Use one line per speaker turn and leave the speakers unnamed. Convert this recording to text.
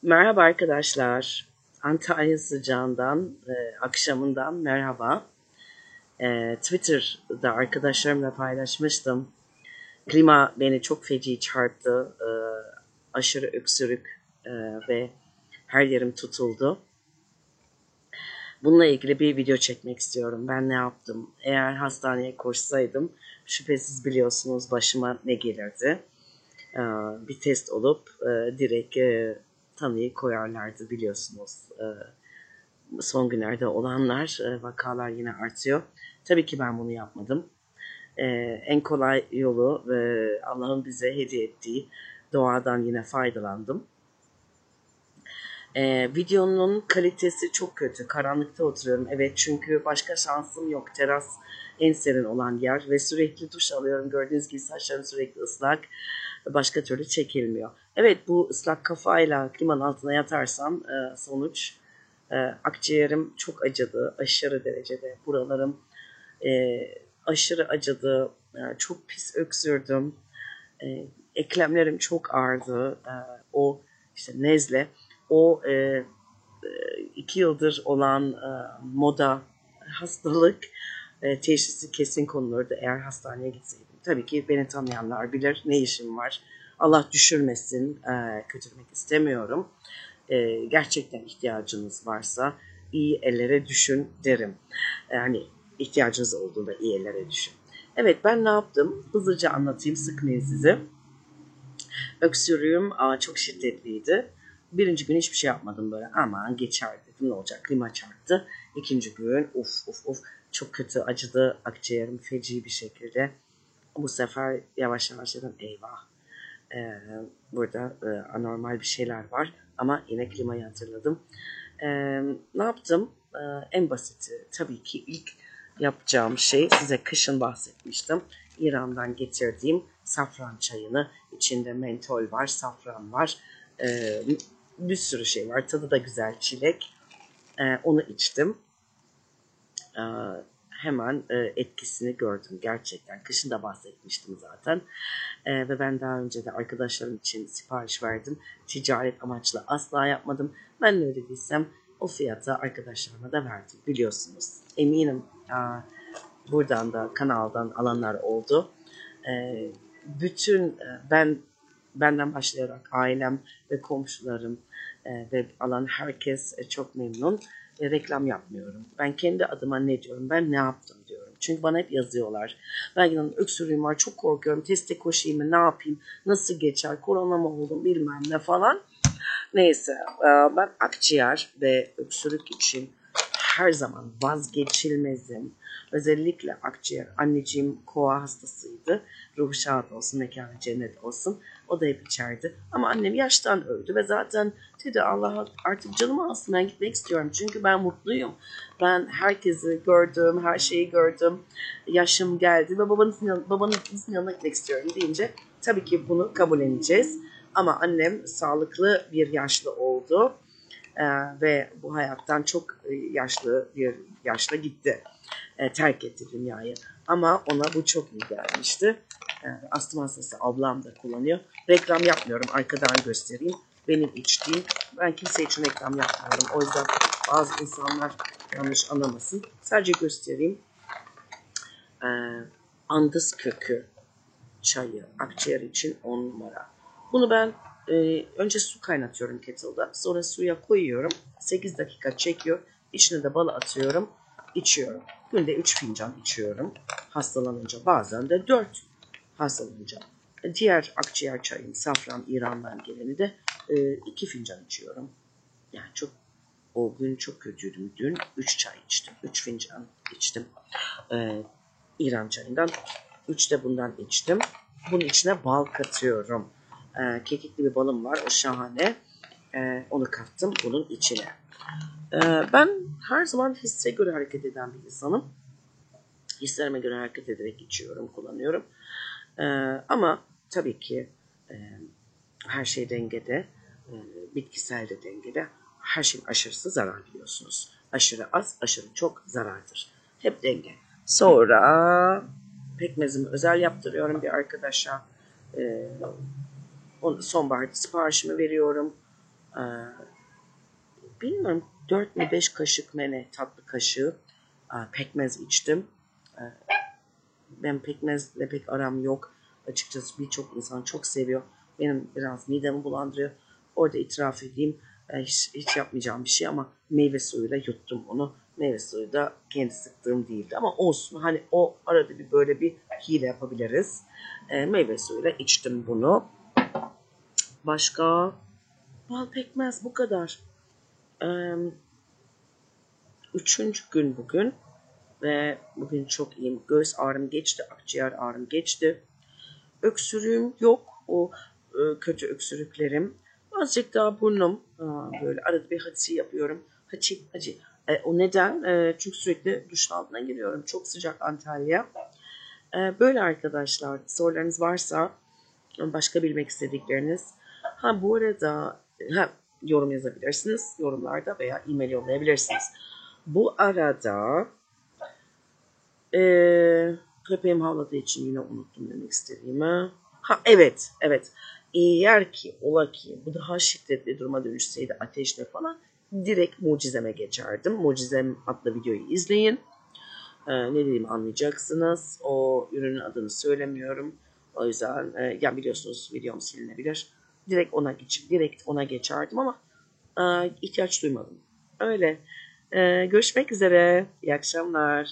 Merhaba arkadaşlar. Antalya sıcağından, akşamından merhaba. Twitter'da arkadaşlarımla paylaşmıştım. Klima beni çok feci çarptı. Aşırı öksürük ve her yerim tutuldu. Bununla ilgili bir video çekmek istiyorum. Ben ne yaptım? Eğer hastaneye koşsaydım şüphesiz biliyorsunuz başıma ne gelirdi. Bir test olup direkt tanıyı koyarlardı biliyorsunuz. Son günlerde olanlar, vakalar yine artıyor. Tabii ki ben bunu yapmadım. En kolay yolu Allah'ın bize hediye ettiği doğadan yine faydalandım. Videonun kalitesi çok kötü. Karanlıkta oturuyorum. Evet, çünkü başka şansım yok. Teras en serin olan yer ve sürekli duş alıyorum. Gördüğünüz gibi saçlarım sürekli ıslak. Başka türlü çekilmiyor. Evet, bu ıslak kafayla klimanın altına yatarsam sonuç akciğerim çok acıdı. Aşırı derecede buralarım aşırı acıdı. Çok pis öksürdüm. Eklemlerim çok ağrıdı. O işte nezle. O 2 yıldır olan moda hastalık teşhisi kesin konulurdu eğer hastaneye gitseydim. Tabii ki beni tanıyanlar bilir ne işim var. Allah düşürmesin, kötülemek istemiyorum. Gerçekten ihtiyacınız varsa iyi ellere düşün derim. Yani ihtiyacınız olduğunda iyi ellere düşün. Evet, ben ne yaptım? Hızlıca anlatayım, sıkmayın sizi. Öksürüğüm çok şiddetliydi. Birinci gün hiçbir şey yapmadım böyle. Aman geçer dedim, ne olacak, klima çarptı. İkinci gün uf çok kötü acıdı akciğerim feci bir şekilde. Bu sefer yavaş yavaş dedim eyvah. Burada anormal bir şeyler var. Ama yine klimayı hatırladım. Ne yaptım? En basiti tabii ki ilk yapacağım şey, size kışın bahsetmiştim. İran'dan getirdiğim safran çayını. İçinde mentol var, safran var. Bir sürü şey var. Tadı da güzel, çilek. Onu içtim. Hemen etkisini gördüm gerçekten. Kışın da bahsetmiştim zaten. Ve ben daha önce de arkadaşlarım için sipariş verdim. Ticaret amaçlı asla yapmadım. Ben ne ödediysem o fiyata arkadaşlarıma da verdim. Biliyorsunuz. Eminim buradan da kanaldan alanlar oldu. Bütün benden başlayarak ailem ve komşularım ve alan herkes çok memnun. Reklam yapmıyorum. Ben kendi adıma ne diyorum? Ben ne yaptım diyorum. Çünkü bana hep yazıyorlar. Ben öksürüğüm var, çok korkuyorum. Teste koşayım mı, ne yapayım, nasıl geçer, korona mı oldum bilmem ne falan. Neyse, ben akciğer ve öksürük için her zaman vazgeçilmezim. Özellikle akciğer. Anneciğim koa hastasıydı. Ruhu şad olsun, mekanı cennet olsun. O da hep içerdi. Ama annem yaştan öldü ve zaten dedi Allah artık canımı alsın, ben gitmek istiyorum. Çünkü ben mutluyum. Ben herkesi gördüm, her şeyi gördüm. Yaşım geldi ve babanızın yanına gitmek istiyorum deyince tabii ki bunu kabulleneceğiz. Ama annem sağlıklı bir yaşlı oldu ve bu hayattan çok yaşlı bir yaşla gitti. Terk etti dünyayı. Ama ona bu çok iyi gelmişti. Astım hastası ablam da kullanıyor. Reklam yapmıyorum. Arkadan göstereyim. Benim içtiğim. Ben kimse için reklam yapmıyorum. O yüzden bazı insanlar yanlış anlamasın. Sadece göstereyim. Andız kökü çayı. Akciğer için 10 numara. Bunu ben önce su kaynatıyorum kettle'da. Sonra suya koyuyorum. 8 dakika çekiyor. İçine de bal atıyorum. İçiyorum. Günde 3 fincan içiyorum. Hastalanınca bazen de 4 hastalanınca. Diğer akciğer çayım, safran İran'dan geleni de 2 fincan içiyorum. Yani o gün çok kötüydüm. Dün 3 çay içtim. 3 fincan içtim. İran çayından. 3 de bundan içtim. Bunun içine bal katıyorum. Kekikli bir balım var. O şahane. Onu kattım bunun içine. Ben her zaman hisse göre hareket eden bir insanım. Hislerime göre hareket ederek içiyorum, kullanıyorum. Ama tabii ki her şey dengede. Bitkisel de dengede. Her şeyin aşırısı zarar biliyorsunuz. Aşırı az, aşırı çok zarardır. Hep denge. Sonra pekmezimi özel yaptırıyorum bir arkadaşa. Sonbaharda siparişimi veriyorum. Bilmiyorum 4 mi 5 kaşık mı ne tatlı kaşığı pekmez içtim. Ben pekmezle pek aram yok. Açıkçası birçok insan çok seviyor. Benim biraz midemi bulandırıyor. Orada itiraf edeyim. Hiç yapmayacağım bir şey ama meyve suyuyla yuttum onu. Meyve suyu da kendi sıktığım değildi ama olsun. Hani o arada bir böyle bir hile yapabiliriz. Meyve suyuyla içtim bunu. Başka? Bal pekmez bu kadar. Üçüncü gün bugün. Ve bugün çok iyiyim. Göğüs ağrım geçti, akciğer ağrım geçti. Öksürüğüm yok. O kötü öksürüklerim. Azıcık daha burnum böyle arada bir hacı yapıyorum. Hacı. O neden? Çünkü sürekli duşun altına giriyorum. Çok sıcak Antalya. Böyle arkadaşlar. Sorularınız varsa başka bilmek istedikleriniz. Bu arada yorum yazabilirsiniz. Yorumlarda veya e-mail yollayabilirsiniz. Bu arada köpeğim havladığı için yine unuttum demek istediğimi. Evet. Eğer ki ola ki bu daha şiddetli duruma dönüşseydi ateşle falan direkt mucizeme geçerdim. Mucizem adlı videoyu izleyin. Ne dediğimi anlayacaksınız. O ürünün adını söylemiyorum. O yüzden ya biliyorsunuz videom silinebilir. Direkt ona geçerdim ama ihtiyaç duymadım. Öyle. Görüşmek üzere. İyi akşamlar.